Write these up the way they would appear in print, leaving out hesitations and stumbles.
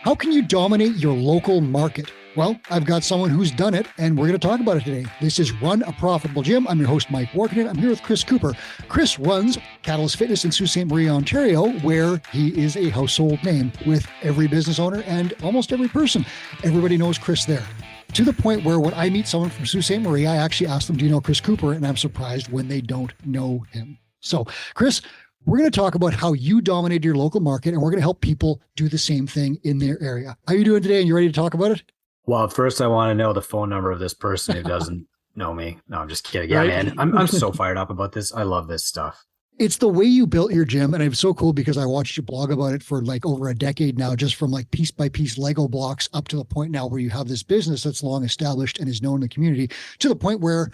How can you dominate your local market? Well, I've got someone who's done it, and we're going to talk about it today. This is Run a Profitable Gym. I'm your host, Mike Warkentin. I'm here with Chris Cooper. Chris runs Catalyst Fitness in Sault Ste. Marie, Ontario, where he is a household name with every business owner and almost every person. Everybody knows Chris there. To the point where when I meet someone from Sault Ste. Marie, I actually ask them, do you know Chris Cooper? And I'm surprised when they don't know him. So, Chris, we're going to talk about how you dominate your local market, and we're going to help people do the same thing in their area. How are you doing today? And you ready to talk about it? Well, first I want to know the phone number of this person who doesn't know me. No, I'm just kidding. Yeah, Right. man, I'm so fired up about this. I love this stuff. It's the way you built your gym. And it's so cool because I watched you blog about it for like over a decade now, just from like piece by piece Lego blocks up to the point now where you have this business that's long established and is known in the community, to the point where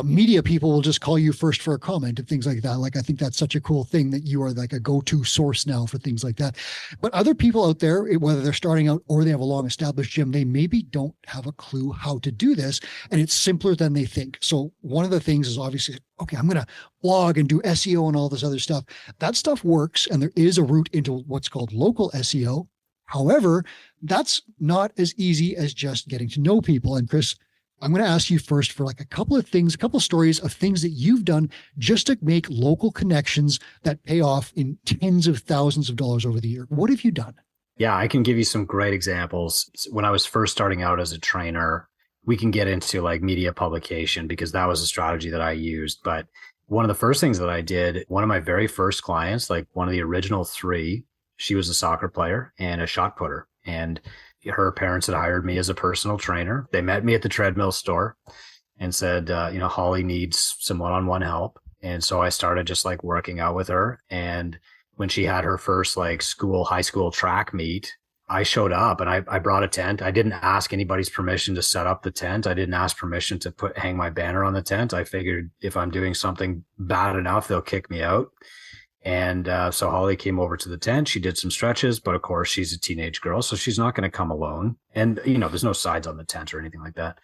media people will just call you first for a comment and things like that. Like, I think that's such a cool thing that you are like a go-to source now for things like that. But other people out there, whether they're starting out or they have a long established gym, they maybe don't have a clue how to do this. And it's simpler than they think. So one of the things is obviously, okay, I'm going to blog and do SEO and all this other stuff. That stuff works. And there is a route into what's called local SEO. However, that's not as easy as just getting to know people. And Chris, I'm going to ask you first for like a couple of stories of things that you've done just to make local connections that pay off in tens of thousands of dollars over the year. What have you done? Yeah, I can give you some great examples. When I was first starting out as a trainer, we can get into like media publication because that was a strategy that I used. But one of the first things that I did, one of my very first clients, like one of the original three, she was a soccer player and a shot putter. And her parents had hired me as a personal trainer. They met me at the treadmill store and said, Holly needs some one-on-one help. And so I started just like working out with her. And when she had her first like high school track meet, I showed up and I brought a tent. I didn't ask anybody's permission to set up the tent. I didn't ask permission to hang my banner on the tent. I figured if I'm doing something bad enough, they'll kick me out. And so Holly came over to the tent. She did some stretches, but of course she's a teenage girl, so she's not going to come alone. And, there's no sides on the tent or anything like that.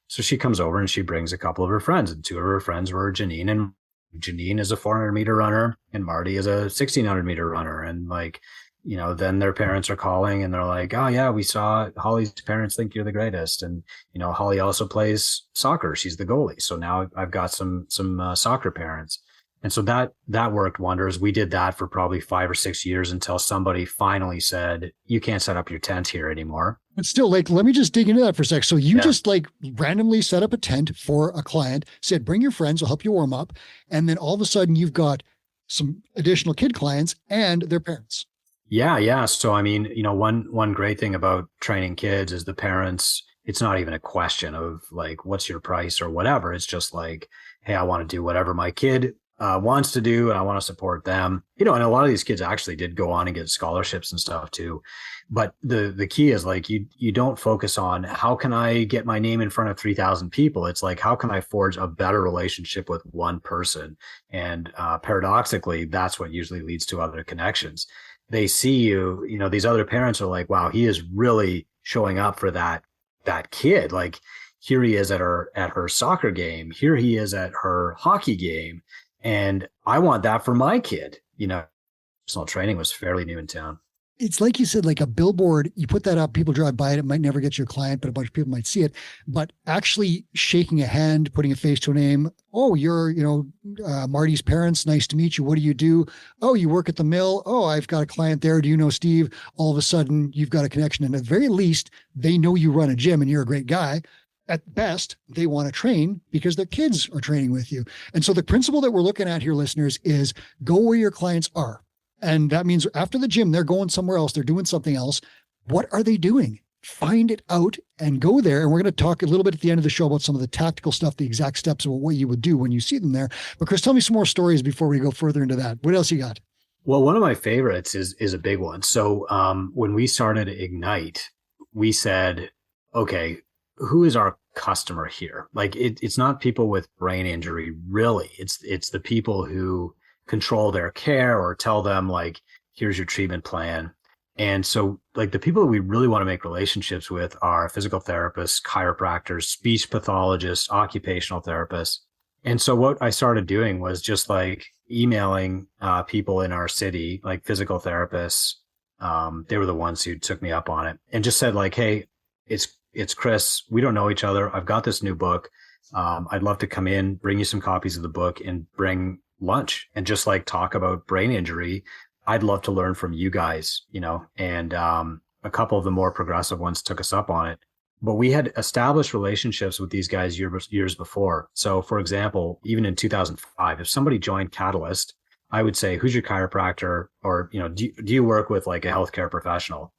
So she comes over and she brings a couple of her friends, and two of her friends were Janine, and Janine is a 400-meter runner and Marty is a 1,600-meter runner. And then their parents are calling and they're like, oh yeah, we saw Holly's parents think you're the greatest. And, Holly also plays soccer. She's the goalie. So now I've got some soccer parents. And so that worked wonders. We did that for probably 5 or 6 years until somebody finally said, you can't set up your tent here anymore. But still, like, let me just dig into that for a sec. So you just like randomly set up a tent for a client, said, bring your friends, I'll help you warm up. And then all of a sudden you've got some additional kid clients and their parents. Yeah. So, I mean, one great thing about training kids is the parents, it's not even a question of like, what's your price or whatever. It's just like, hey, I want to do whatever my kid wants to do, and I want to support them. And a lot of these kids actually did go on and get scholarships and stuff too. But the key is like, you don't focus on how can I get my name in front of 3,000 people. It's like, how can I forge a better relationship with one person? And paradoxically, that's what usually leads to other connections. They see you, these other parents are like, wow, he is really showing up for that kid. Like, here he is at her soccer game. Here he is at her hockey game. And I want that for my kid. Personal training was fairly new in town. It's like you said, like a billboard, you put that up, people drive by it. It might never get your client, but a bunch of people might see it. But actually shaking a hand, putting a face to a name. Oh, you're, Marty's parents. Nice to meet you. What do you do? Oh, you work at the mill. Oh, I've got a client there. Do you know Steve? All of a sudden you've got a connection. And at the very least, they know you run a gym and you're a great guy. At best, they want to train because their kids are training with you. And so the principle that we're looking at here, listeners, is go where your clients are. And that means after the gym, they're going somewhere else. They're doing something else. What are they doing? Find it out and go there. And we're going to talk a little bit at the end of the show about some of the tactical stuff, the exact steps of what you would do when you see them there. But Chris, tell me some more stories before we go further into that. What else you got? Well, one of my favorites is a big one. So when we started Ignite, we said, okay, who is our customer here? Like it's not people with brain injury, really. It's the people who control their care or tell them like, here's your treatment plan. And so like the people that we really want to make relationships with are physical therapists, chiropractors, speech pathologists, occupational therapists. And so what I started doing was just like emailing people in our city, like physical therapists, They were the ones who took me up on it and just said like, hey, it's Chris. We don't know each other. I've got this new book. I'd love to come in, bring you some copies of the book and bring lunch and just like talk about brain injury. I'd love to learn from you guys, and a couple of the more progressive ones took us up on it. But we had established relationships with these guys years before. So, for example, even in 2005, if somebody joined Catalyst, I would say, who's your chiropractor? Or, do you work with like a healthcare professional?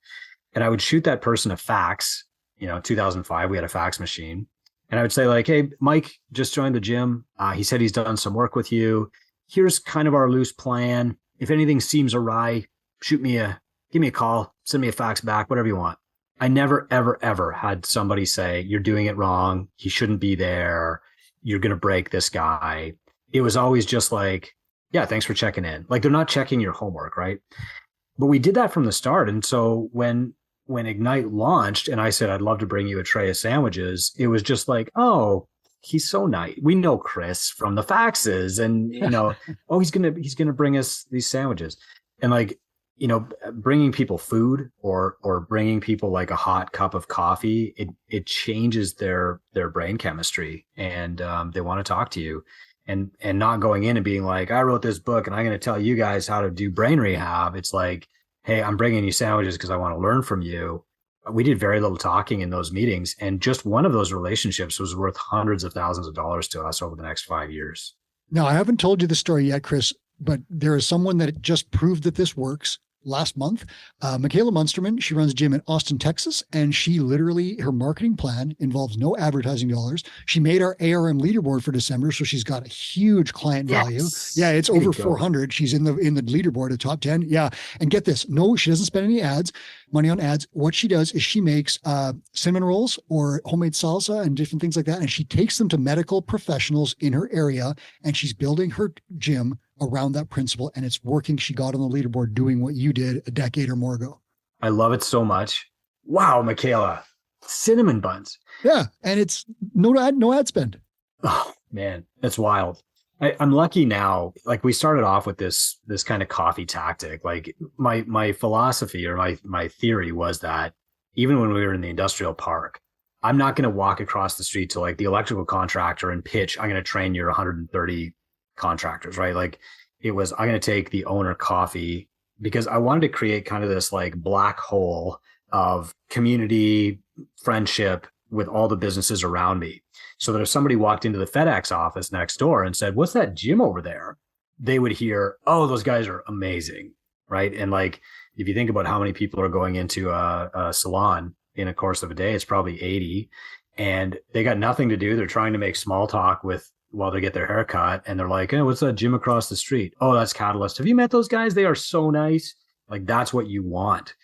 And I would shoot that person a fax. 2005, we had a fax machine. And I would say like, hey, Mike just joined the gym. He said he's done some work with you. Here's kind of our loose plan. If anything seems awry, give me a call, send me a fax back, whatever you want. I never, ever, ever had somebody say, you're doing it wrong. He shouldn't be there. You're going to break this guy. It was always just like, yeah, thanks for checking in. Like they're not checking your homework, right? But we did that from the start. And so when Ignite launched and I said, I'd love to bring you a tray of sandwiches, it was just like, oh, he's so nice. We know Chris from the faxes and, oh, he's going to bring us these sandwiches. And like, bringing people food or bringing people like a hot cup of coffee, it changes their brain chemistry and they want to talk to you and not going in and being like, I wrote this book and I'm going to tell you guys how to do brain rehab. It's like, hey, I'm bringing you sandwiches because I want to learn from you. We did very little talking in those meetings. And just one of those relationships was worth hundreds of thousands of dollars to us over the next 5 years. Now, I haven't told you the story yet, Chris, but there is someone that just proved that this works. Last month, Michaela Munsterman, she runs a gym in Austin, Texas, and she literally, her marketing plan involves no advertising dollars. She made our ARM leaderboard for December, so she's got a huge client value. Yeah, it's over 400. She's in the leaderboard, the top 10. Yeah, and get this, no, she doesn't spend any money on ads. What she does is she makes cinnamon rolls or homemade salsa and different things like that, and she takes them to medical professionals in her area, and she's building her gym around that principle, and it's working. She got on the leaderboard doing what you did a decade or more ago. I love it so much. Wow, Michaela, cinnamon buns. Yeah, and it's no ad spend. Oh man, that's wild. I'm lucky now. Like we started off with this kind of coffee tactic. Like my philosophy or my theory was that even when we were in the industrial park, I'm not going to walk across the street to like the electrical contractor and pitch, I'm going to train your 130 contractors, right? Like it was, I'm going to take the owner coffee because I wanted to create kind of this like black hole of community friendship with all the businesses around me. So that if somebody walked into the FedEx office next door and said, what's that gym over there? They would hear, oh, those guys are amazing. Right. And like, if you think about how many people are going into a salon in a course of a day, it's probably 80 and they got nothing to do. They're trying to make small talk while they get their hair cut. And they're like, hey, what's that gym across the street? Oh, that's Catalyst. Have you met those guys? They are so nice. Like that's what you want.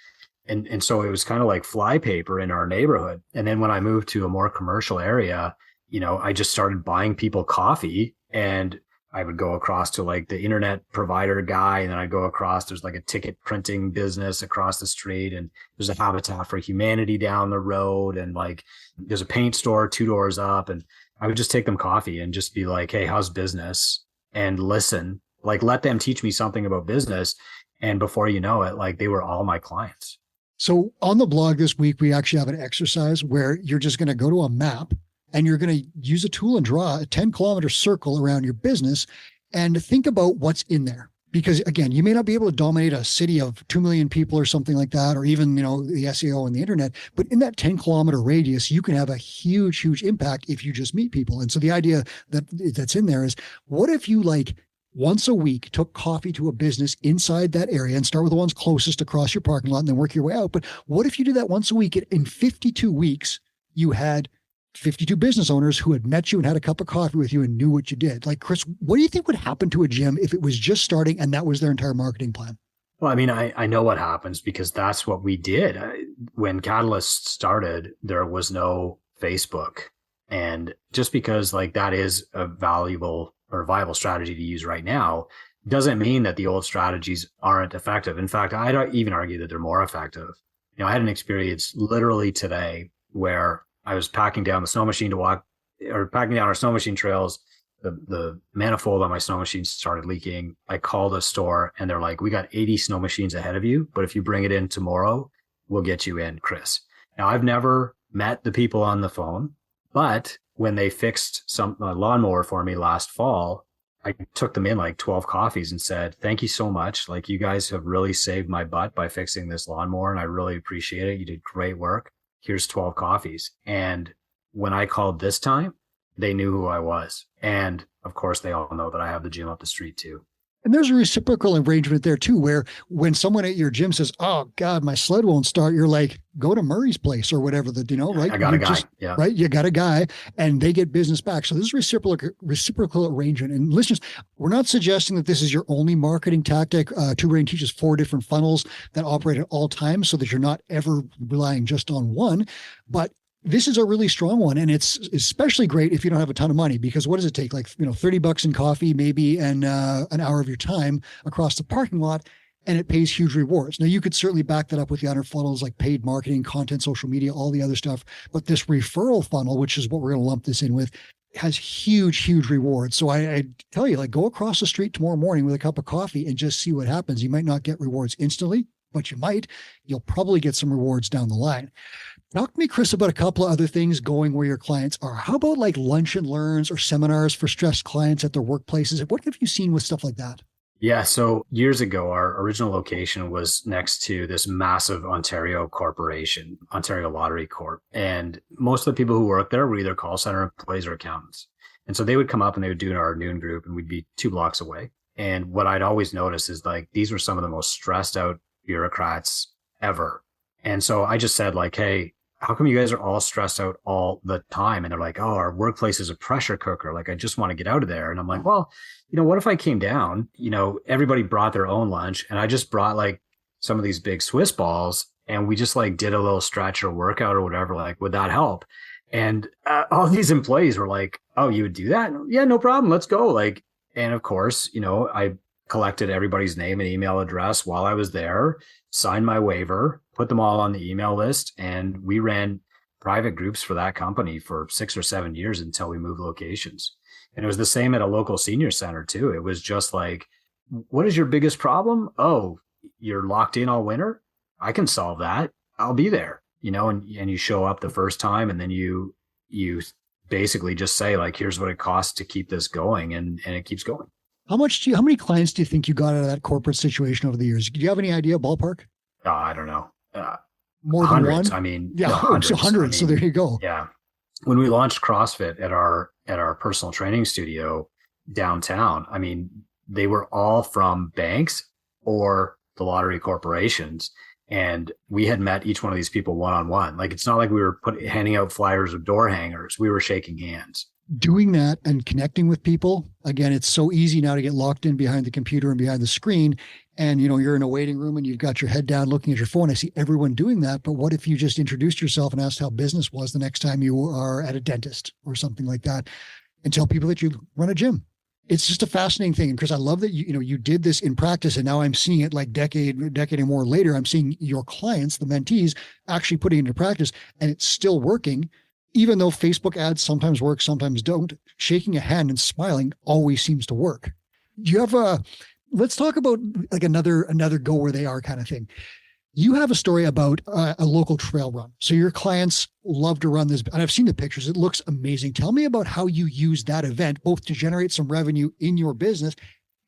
And so it was kind of like flypaper in our neighborhood. And then when I moved to a more commercial area, I just started buying people coffee and I would go across to like the internet provider guy. And then I'd go across, there's like a ticket printing business across the street and there's a Habitat for Humanity down the road. And like, there's a paint store 2 doors up and I would just take them coffee and just be like, hey, how's business? And listen, like let them teach me something about business. And before you know it, like they were all my clients. So on the blog this week, we actually have an exercise where you're just going to go to a map and you're going to use a tool and draw a 10-kilometer circle around your business and think about what's in there. Because again, you may not be able to dominate a city of 2 million people or something like that, or even, the SEO and the internet, but in that 10-kilometer radius, you can have a huge, huge impact if you just meet people. And so the idea that's in there is, what if you like once a week took coffee to a business inside that area and start with the ones closest across your parking lot and then work your way out. But what if you did that once a week? In 52 weeks, you had 52 business owners who had met you and had a cup of coffee with you and knew what you did. Like, Chris, what do you think would happen to a gym if it was just starting and that was their entire marketing plan? Well, I mean, I know what happens because that's what we did. When Catalyst started, there was no Facebook. And just because like that is a valuable or viable strategy to use right now doesn't mean that the old strategies aren't effective. In fact, I'd even argue that they're more effective. I had an experience literally today where I was packing down the snow machine to walk, or packing down our snow machine trails the manifold on my snow machine started leaking. I called a store and they're like, we got 80 snow machines ahead of you, but if you bring it in tomorrow, we'll get you in, Chris. Now, I've never met the people on the phone, but when they fixed a lawnmower for me last fall, I took them in like 12 coffees and said, thank you so much. Like, you guys have really saved my butt by fixing this lawnmower, and I really appreciate it. You did great work. Here's 12 coffees. And when I called this time, they knew who I was. And of course, they all know that I have the gym up the street too. And there's a reciprocal arrangement there too, where when someone at your gym says, oh God, my sled won't start, you're like, go to Murray's place or whatever, right? I got a guy. Yeah. Right. You got a guy and they get business back. So this is reciprocal arrangement. And listeners, we're not suggesting that this is your only marketing tactic. Two Brain teaches 4 different funnels that operate at all times so that you're not ever relying just on one. But this is a really strong one. And it's especially great if you don't have a ton of money, because what does it take? Like, $30 in coffee, maybe, and an hour of your time across the parking lot, and it pays huge rewards. Now, you could certainly back that up with the other funnels like paid marketing, content, social media, all the other stuff. But this referral funnel, which is what we're going to lump this in with, has huge rewards. So I tell you, like, go across the street tomorrow morning with a cup of coffee and just see what happens. You might not get rewards instantly, but you'll probably get some rewards down the line. Talk to me, Chris, about a couple of other things going where your clients are. How about like lunch and learns or seminars for stressed clients at their workplaces? What have you seen with stuff like that? Yeah. So years ago, our original location was next to this massive Ontario corporation, Ontario Lottery Corp. And most of the people who worked there were either call center employees or accountants. And so they would come up and they would do our noon group, and we'd be 2 blocks away. And what I'd always noticed is like, these were some of the most stressed out bureaucrats ever. And so I just said like, hey, how come you guys are all stressed out all the time? And they're like, oh, our workplace is a pressure cooker. Like, I just want to get out of there. And I'm like, well, what if I came down, everybody brought their own lunch, and I just brought like some of these big Swiss balls, and we just like did a little stretch or workout or whatever, like, would that help? And all these employees were like, oh, you would do that? Yeah, no problem. Let's go. Like, and of course, I collected everybody's name and email address while I was there, signed my waiver, put them all on the email list, and we ran private groups for that company for 6 or 7 years until we moved locations. And it was the same at a local senior center too. It was just like, what is your biggest problem? Oh, you're locked in all winter? I can solve that. I'll be there, and you show up the first time, and then you basically just say like, here's what it costs to keep this going. And it keeps going. How many clients do you think you got out of that corporate situation over the years? Do you have any idea, ballpark? I don't know. More hundreds, than one? I mean, yeah, hundreds. So hundreds. So there you go. Yeah. When we launched CrossFit at our personal training studio downtown, I mean, they were all from banks or the lottery corporations. And we had met each one of these people one-on-one. Like, it's not like we were handing out flyers with door hangers. We were shaking hands. Doing that and connecting with people. Again, it's so easy now to get locked in behind the computer and behind the screen. And, you're in a waiting room and you've got your head down looking at your phone. I see everyone doing that. But what if you just introduced yourself and asked how business was the next time you are at a dentist or something like that, and tell people that you run a gym? It's just a fascinating thing. And Chris, I love that you did this in practice, and now I'm seeing it like decade and more later. I'm seeing your clients, the mentees, actually putting it into practice, and it's still working. Even though Facebook ads sometimes work, sometimes don't, shaking a hand and smiling always seems to work. Do you have let's talk about like another go where they are kind of thing. You have a story about a local trail run. So your clients love to run this, and I've seen the pictures. It looks amazing. Tell me about how you use that event, both to generate some revenue in your business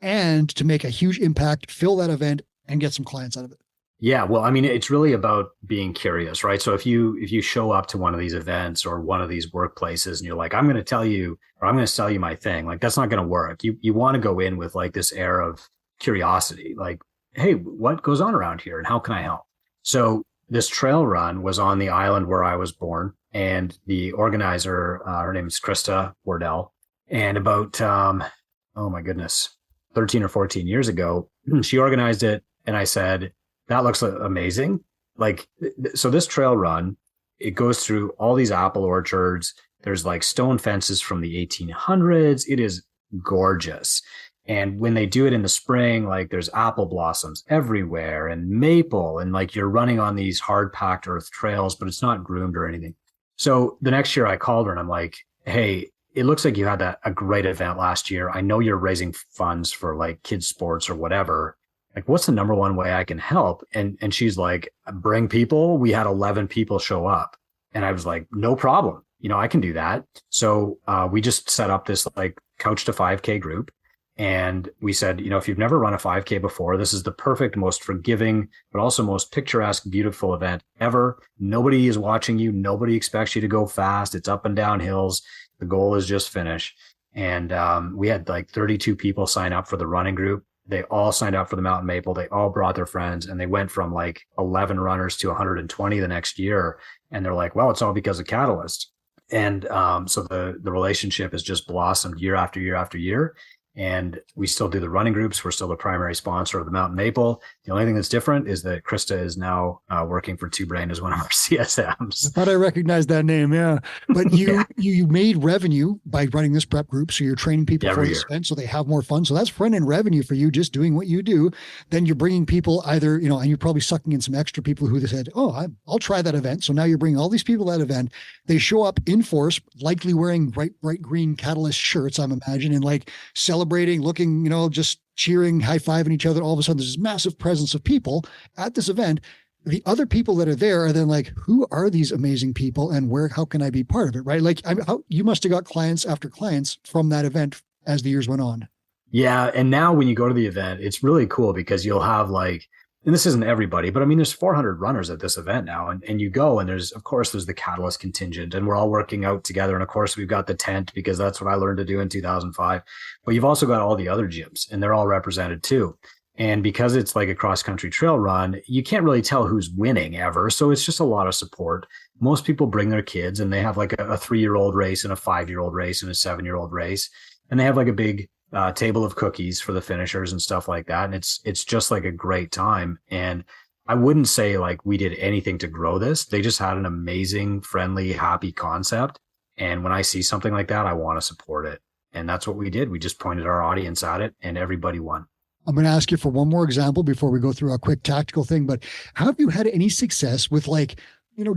and to make a huge impact, fill that event, and get some clients out of it. Yeah, well, I mean, it's really about being curious, right? So if you show up to one of these events or one of these workplaces and you're like, I'm going to tell you, or I'm going to sell you my thing, like, that's not going to work. You want to go in with like this air of curiosity, like, hey, what goes on around here and how can I help? So this trail run was on the island where I was born, and the organizer, her name is Krista Wardell, and about, oh my goodness, 13 or 14 years ago, she organized it. And I said, that looks amazing. Like, so this trail run, it goes through all these apple orchards. There's like stone fences from the 1800s. It is gorgeous. And when they do it in the spring, like, there's apple blossoms everywhere and maple, and like, you're running on these hard packed earth trails, but it's not groomed or anything. So the next year I called her and I'm like, hey, it looks like you had a great event last year. I know you're raising funds for like kids sports or whatever. Like, what's the number one way I can help? And she's like, bring people. We had 11 people show up. And I was like, no problem. I can do that. So we just set up this like Couch to 5K group. And we said, if you've never run a 5K before, this is the perfect, most forgiving, but also most picturesque, beautiful event ever. Nobody is watching you. Nobody expects you to go fast. It's up and down hills. The goal is just finish. And we had like 32 people sign up for the running group. They all signed up for the Mountain Maple. They all brought their friends, and they went from like 11 runners to 120 the next year. And they're like, well, it's all because of Catalyst. And so the relationship has just blossomed year after year after year. And we still do the running groups. We're still the primary sponsor of the Mountain Maple. The only thing that's different is that Krista is now working for Two Brain as one of our CSMs. I thought I recognized that name. Yeah. But you made revenue by running this prep group. So you're training people for this event so they have more fun. So that's front end revenue for you just doing what you do. Then you're bringing people either, and you're probably sucking in some extra people who said, oh, I'll try that event. So now you're bringing all these people to that event. They show up in force, likely wearing bright green Catalyst shirts, I'm imagining, and like celebrating, looking, just cheering, high-fiving each other. All of a sudden, there's this massive presence of people at this event. The other people that are there are then like, who are these amazing people and how can I be part of it? Right. Like you must have got clients after clients from that event as the years went on. Yeah. And now when you go to the event, it's really cool because you'll have like, and this isn't everybody, but I mean, there's 400 runners at this event now, and you go, and there's the Catalyst contingent, and we're all working out together. And of course we've got the tent because that's what I learned to do in 2005, but you've also got all the other gyms, and they're all represented too. And because it's like a cross country trail run, you can't really tell who's winning ever. So it's just a lot of support. Most people bring their kids, and they have like a 3-year-old race and a 5-year-old race and a 7-year-old race. And they have like a big table of cookies for the finishers and stuff like that. And it's just like a great time. And I wouldn't say like we did anything to grow this. They just had an amazing, friendly, happy concept. And when I see something like that, I want to support it. And that's what we did. We just pointed our audience at it, and everybody won. I'm going to ask you for one more example before we go through a quick tactical thing, but have you had any success with like,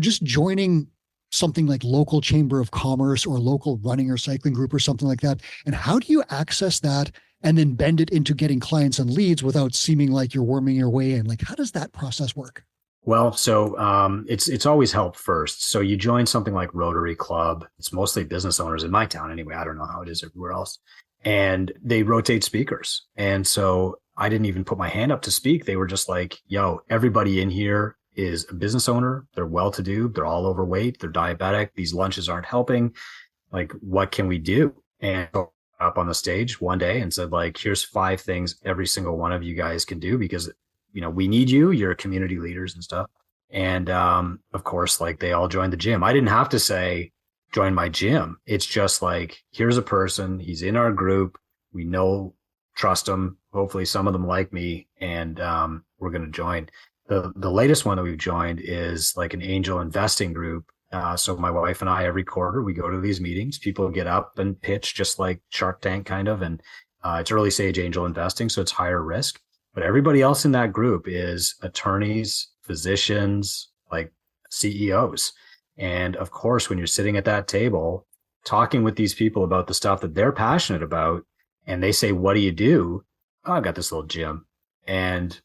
just joining something like local chamber of commerce or local running or cycling group or something like that? And how do you access that and then bend it into getting clients and leads without seeming like you're worming your way in? Like, how does that process work? Well, so it's always helped first. So you join something like Rotary Club. It's mostly business owners in my town anyway. I don't know how it is everywhere else. And they rotate speakers. And so I didn't even put my hand up to speak. They were just like, yo, everybody in here is a business owner. They're well-to-do. They're all overweight. They're diabetic. These lunches aren't helping. Like, what can we do? And so up on the stage one day and said, like, here's 5 things every single one of you guys can do because, we need you. You're community leaders and stuff. And of course, like, they all joined the gym. I didn't have to say, join my gym. It's just like, here's a person. He's in our group. We know, trust him. Hopefully some of them like me, and we're going to join. The latest one that we've joined is like an angel investing group. So my wife and I, every quarter, we go to these meetings. People get up and pitch just like Shark Tank kind of. And it's early stage angel investing, so it's higher risk. But everybody else in that group is attorneys, physicians, like CEOs. And of course, when you're sitting at that table talking with these people about the stuff that they're passionate about, and they say, what do you do? Oh, I've got this little gym. And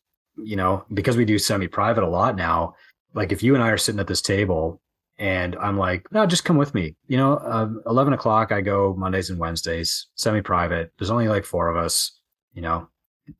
because we do semi-private a lot now, like if you and I are sitting at this table and I'm like, no, just come with me. 11 o'clock, I go Mondays and Wednesdays, semi-private. There's only like 4 of us.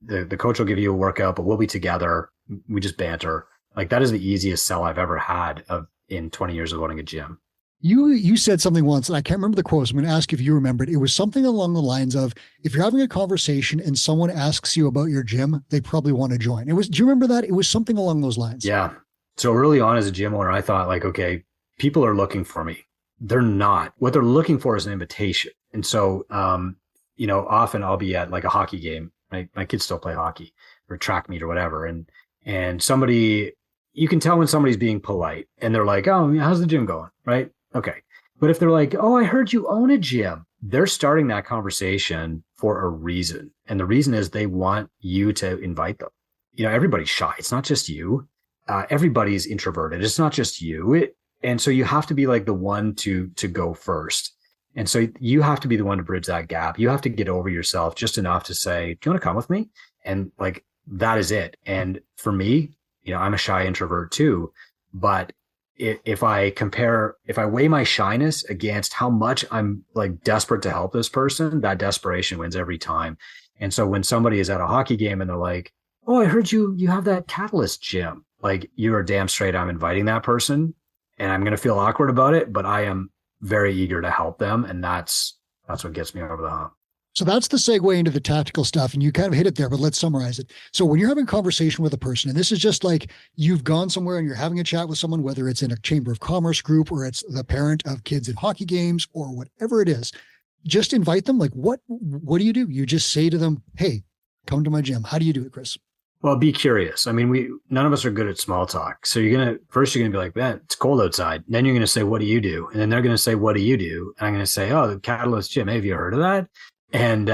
The coach will give you a workout, but we'll be together. We just banter. Like, that is the easiest sell I've ever had in 20 years of owning a gym. You said something once, and I can't remember the quote. So I'm going to ask if you remember it. It was something along the lines of, if you're having a conversation and someone asks you about your gym, they probably want to join. Do you remember that? It was something along those lines. Yeah. So early on as a gym owner, I thought like, okay, people are looking for me. They're not. What they're looking for is an invitation. And so, often I'll be at like a hockey game. My kids still play hockey or track meet or whatever. And somebody, you can tell when somebody's being polite and they're like, oh, how's the gym going? Right. Okay. But if they're like, oh, I heard you own a gym, they're starting that conversation for a reason. And the reason is they want you to invite them. Everybody's shy. It's not just you. Everybody's introverted. It's not just you. And so you have to be like the one to go first. And so you have to be the one to bridge that gap. You have to get over yourself just enough to say, do you want to come with me? And like, that is it. And for me, I'm a shy introvert too, but if I weigh my shyness against how much I'm like desperate to help this person, that desperation wins every time. And so when somebody is at a hockey game and they're like, oh, I heard you have that Catalyst gym, like, you are damn straight I'm inviting that person, and I'm going to feel awkward about it, but I am very eager to help them. And that's what gets me over the hump. So that's the segue into the tactical stuff. And you kind of hit it there, but let's summarize it. So when you're having a conversation with a person, and this is just like you've gone somewhere and you're having a chat with someone, whether it's in a chamber of commerce group or it's the parent of kids in hockey games or whatever it is, just invite them. Like, what do? You just say to them, hey, come to my gym. How do you do it, Chris? Well, be curious. I mean, none of us are good at small talk. So you're going to be like, man, it's cold outside. And then you're going to say, what do you do? And then they're going to say, what do you do? And I'm going to say, oh, the Catalyst gym. Hey, have you heard of that? And,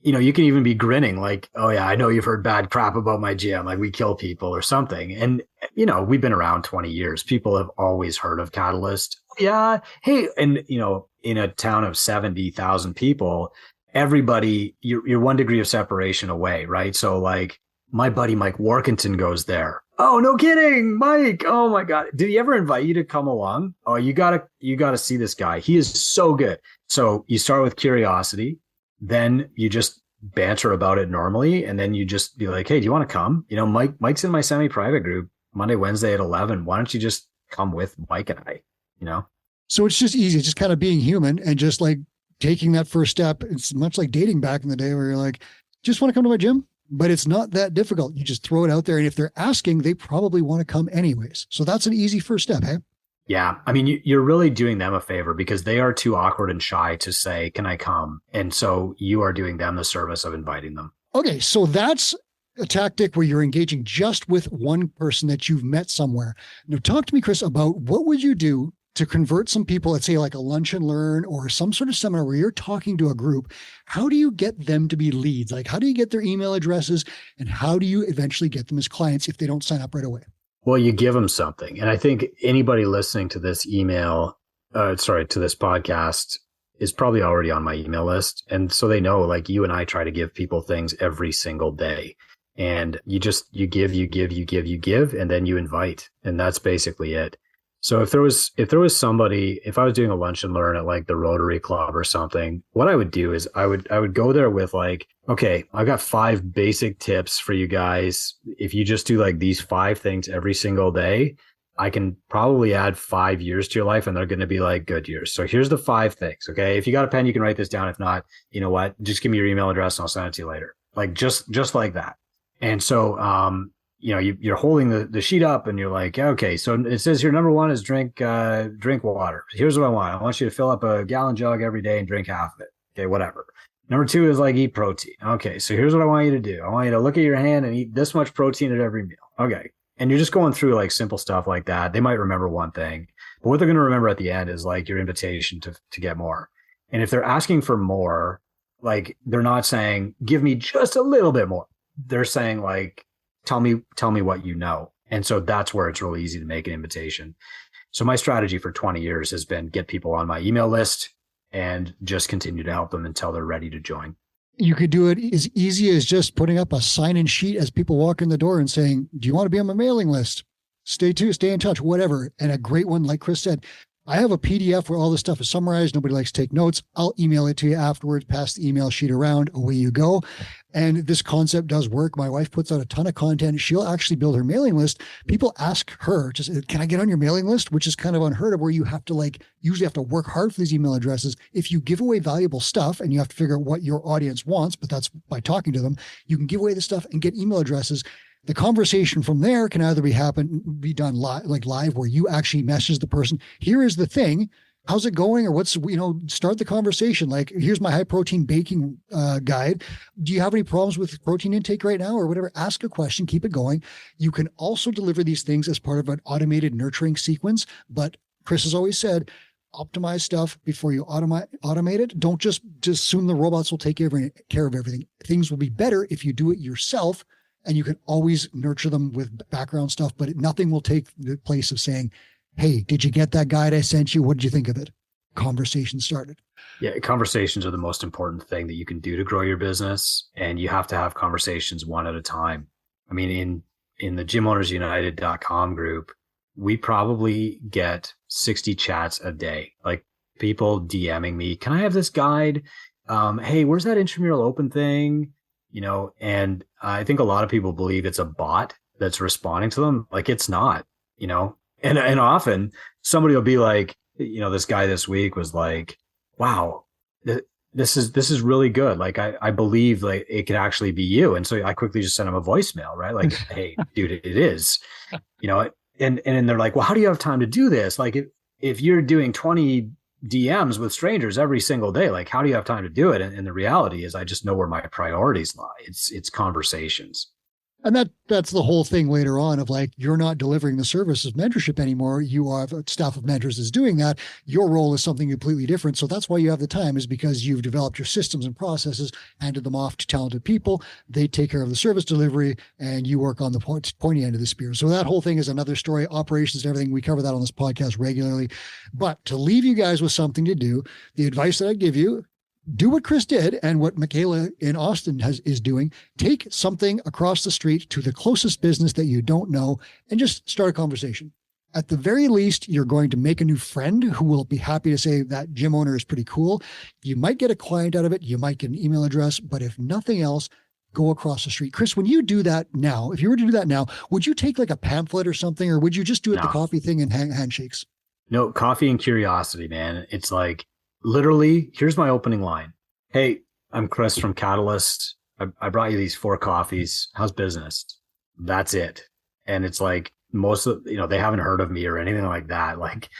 you can even be grinning like, oh yeah, I know you've heard bad crap about my gym. Like, we kill people or something. And, we've been around 20 years. People have always heard of Catalyst. Yeah. Hey, and, in a town of 70,000 people, everybody, you're 1 degree of separation away. Right. So like, my buddy, Mike Warkentin, goes there. Oh, no kidding. Mike. Oh my God. Did he ever invite you to come along? Oh, you gotta see this guy. He is so good. So you start with curiosity, then you just banter about it normally. And then you just be like, hey, do you want to come? Mike's in my semi-private group Monday, Wednesday at 11. Why don't you just come with Mike and I, So it's just easy, just kind of being human and just like taking that first step. It's much like dating back in the day where you're like, just want to come to my gym? But it's not that difficult. You just throw it out there. And if they're asking, they probably want to come anyways. So that's an easy first step, hey? Yeah. I mean, you're really doing them a favor because they are too awkward and shy to say, can I come? And so you are doing them the service of inviting them. Okay. So that's a tactic where you're engaging just with one person that you've met somewhere. Now talk to me, Chris, about what would you do to convert some people, let's say like a lunch and learn or some sort of seminar where you're talking to a group. How do you get them to be leads? Like, how do you get their email addresses and how do you eventually get them as clients if they don't sign up right away? Well, you give them something. And I think anybody listening to this to this podcast is probably already on my email list. And so they know, like, you and I try to give people things every single day. And you give, and then you invite. And that's basically it. So if there was somebody, if I was doing a lunch and learn at like the Rotary Club or something, what I would do is I would go there with like, okay, I've got 5 basic tips for you guys. If you just do like these 5 things every single day, I can probably add 5 years to your life and they're going to be like good years. So here's the 5 things. Okay. If you got a pen, you can write this down. If not, you know what, just give me your email address and I'll send it to you later. Like just like that. And so, you're holding the sheet up and you're like, okay, so it says here, number 1 is drink water. Here's what I want. I want you to fill up a gallon jug every day and drink half of it. Okay, whatever. Number 2 is like eat protein. Okay, so here's what I want you to do. I want you to look at your hand and eat this much protein at every meal. Okay. And you're just going through like simple stuff like that. They might remember one thing, but what they're going to remember at the end is like your invitation to get more. And if they're asking for more, like, they're not saying, give me just a little bit more. They're saying like, tell me what you know. And so that's where it's really easy to make an invitation. So my strategy for 20 years has been get people on my email list and just continue to help them until they're ready to join. You could do it as easy as just putting up a sign-in sheet as people walk in the door and saying, do you want to be on my mailing list? Stay in touch, whatever. And a great one, like Chris said, I have a PDF where all this stuff is summarized. Nobody likes to take notes. I'll email it to you afterwards, pass the email sheet around, away you go. And this concept does work. My wife puts out a ton of content. She'll actually build her mailing list. People ask her, just, can I get on your mailing list? Which is kind of unheard of, where you have to usually have to work hard for these email addresses. If you give away valuable stuff and you have to figure out what your audience wants, but that's by talking to them, you can give away the stuff and get email addresses. The conversation from there can either be done live, where you actually message the person. Here is the thing. How's it going? Or start the conversation. Like, here's my high protein baking guide. Do you have any problems with protein intake right now or whatever? Ask a question, keep it going. You can also deliver these things as part of an automated nurturing sequence. But Chris has always said, optimize stuff before you automate it. Don't just assume the robots will take care of everything. Things will be better if you do it yourself. And you can always nurture them with background stuff, but nothing will take the place of saying, hey, did you get that guide I sent you? What did you think of it? conversation started. Yeah, conversations are the most important thing that you can do to grow your business, and you have to have conversations one at a time. I mean, in the gymownersunited.com group, we probably get 60 chats a day, like people DMing me, can I have this guide? Hey, where's that intramural open thing? And I think a lot of people believe it's a bot that's responding to them. Like, it's not, and often somebody will be like, this guy this week was like, wow, this is really good. Like, I believe like it could actually be you. And so I quickly just sent him a voicemail, right? Like, hey, dude, it is, and they're like, well, how do you have time to do this? Like, if you're doing 20 DMs with strangers every single day, like, how do you have time to do it? And the reality is I just know where my priorities lie. It's conversations. And that's the whole thing later on of like, you're not delivering the service of mentorship anymore. You have a staff of mentors is doing that. Your role is something completely different. So that's why you have the time, is because you've developed your systems and processes, handed them off to talented people. They take care of the service delivery, and you work on the pointy end of the spear. So that whole thing is another story, operations and everything. We cover that on this podcast regularly. But to leave you guys with something to do, the advice that I give you, do what Chris did and what Michaela in Austin is doing. Take something across the street to the closest business that you don't know and just start a conversation. At the very least, you're going to make a new friend who will be happy to say that gym owner is pretty cool. You might get a client out of it. You might get an email address, but if nothing else, go across the street. Chris, when you do that now, if you were to do that now, would you take like a pamphlet or something, or would you just do it the coffee thing and handshakes? No, coffee and curiosity, man. It's like, literally, here's my opening line. Hey, I'm Chris from Catalyst. I brought you these 4 coffees. How's business? That's it. And it's like, most of, they haven't heard of me or anything like that. Like,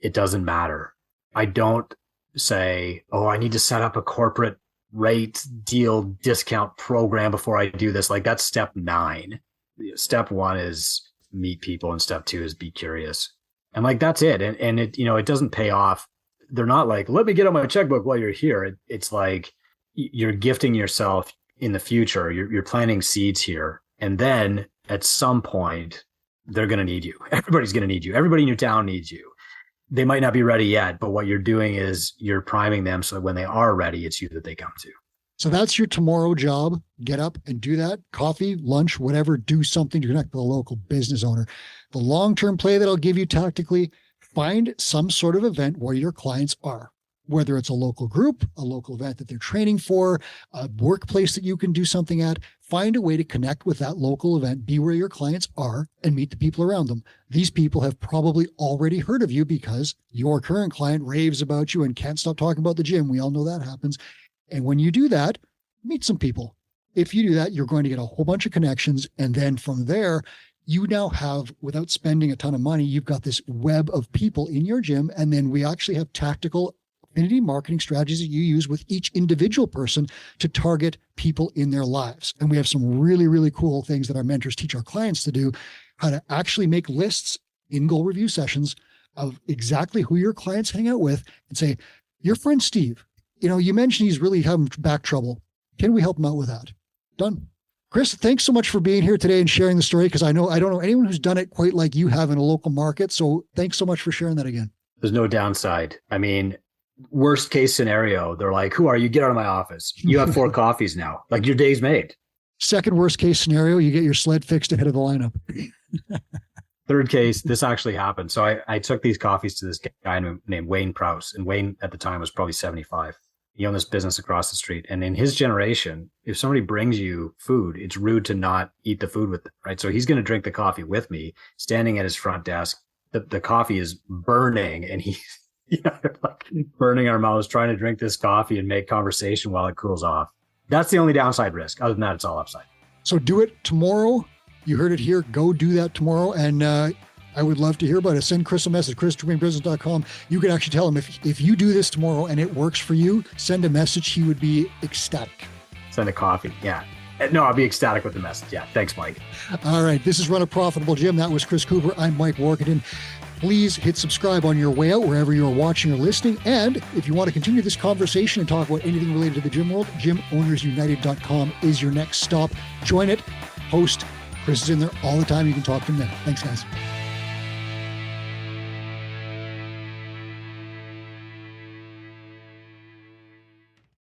it doesn't matter. I don't say, oh, I need to set up a corporate rate deal discount program before I do this. Like, that's step 9. Step 1 is meet people, and step 2 is be curious. And like, that's it. And it, it doesn't pay off. They're not like, let me get on my checkbook while you're here. It's like you're gifting yourself in the future. You're planting seeds here. And then at some point, they're going to need you. Everybody's going to need you. Everybody in your town needs you. They might not be ready yet, but what you're doing is you're priming them so that when they are ready, it's you that they come to. So that's your tomorrow job. Get up and do that. Coffee, lunch, whatever, do something to connect with a local business owner. The long-term play that I'll give you tactically, find some sort of event where your clients are, whether it's a local group, a local event that they're training for, a workplace that you can do something at. Find a way to connect with that local event, be where your clients are, and meet the people around them. These people have probably already heard of you because your current client raves about you and can't stop talking about the gym. We all know that happens. And when you do that, meet some people. If you do that, you're going to get a whole bunch of connections. And then from there, you now have, without spending a ton of money, you've got this web of people in your gym. And then we actually have tactical affinity marketing strategies that you use with each individual person to target people in their lives. And we have some really, really cool things that our mentors teach our clients to do, how to actually make lists in goal review sessions of exactly who your clients hang out with and say, your friend Steve, you mentioned he's really having back trouble. Can we help him out with that? Done. Chris, thanks so much for being here today and sharing the story, because I don't know anyone who's done it quite like you have in a local market. So thanks so much for sharing that again. There's no downside. I mean, worst case scenario, they're like, who are you? Get out of my office. You have 4 coffees now. Like, your day's made. Second worst case scenario, you get your sled fixed ahead of the lineup. Third case, this actually happened. So I took these coffees to this guy named Wayne Prowse. And Wayne at the time was probably 75. He owned this business across the street. And in his generation, if somebody brings you food, it's rude to not eat the food with them, right? So he's going to drink the coffee with me, standing at his front desk. The coffee is burning, and he's like burning our mouths, trying to drink this coffee and make conversation while it cools off. That's the only downside risk. Other than that, it's all upside. So do it tomorrow. You heard it here. Go do that tomorrow. And I would love to hear about it. Send Chris a message, chris@dreamingbusiness.com. You can actually tell him if you do this tomorrow and it works for you, send a message. He would be ecstatic. Send a coffee. Yeah. No, I'll be ecstatic with the message. Yeah. Thanks, Mike. All right. This is Run a Profitable Gym. That was Chris Cooper. I'm Mike Warkentin. Please hit subscribe on your way out, wherever you are watching or listening. And if you want to continue this conversation and talk about anything related to the gym world, gymownersunited.com is your next stop. Join it. Host. Chris is in there all the time. You can talk to him there. Thanks, guys.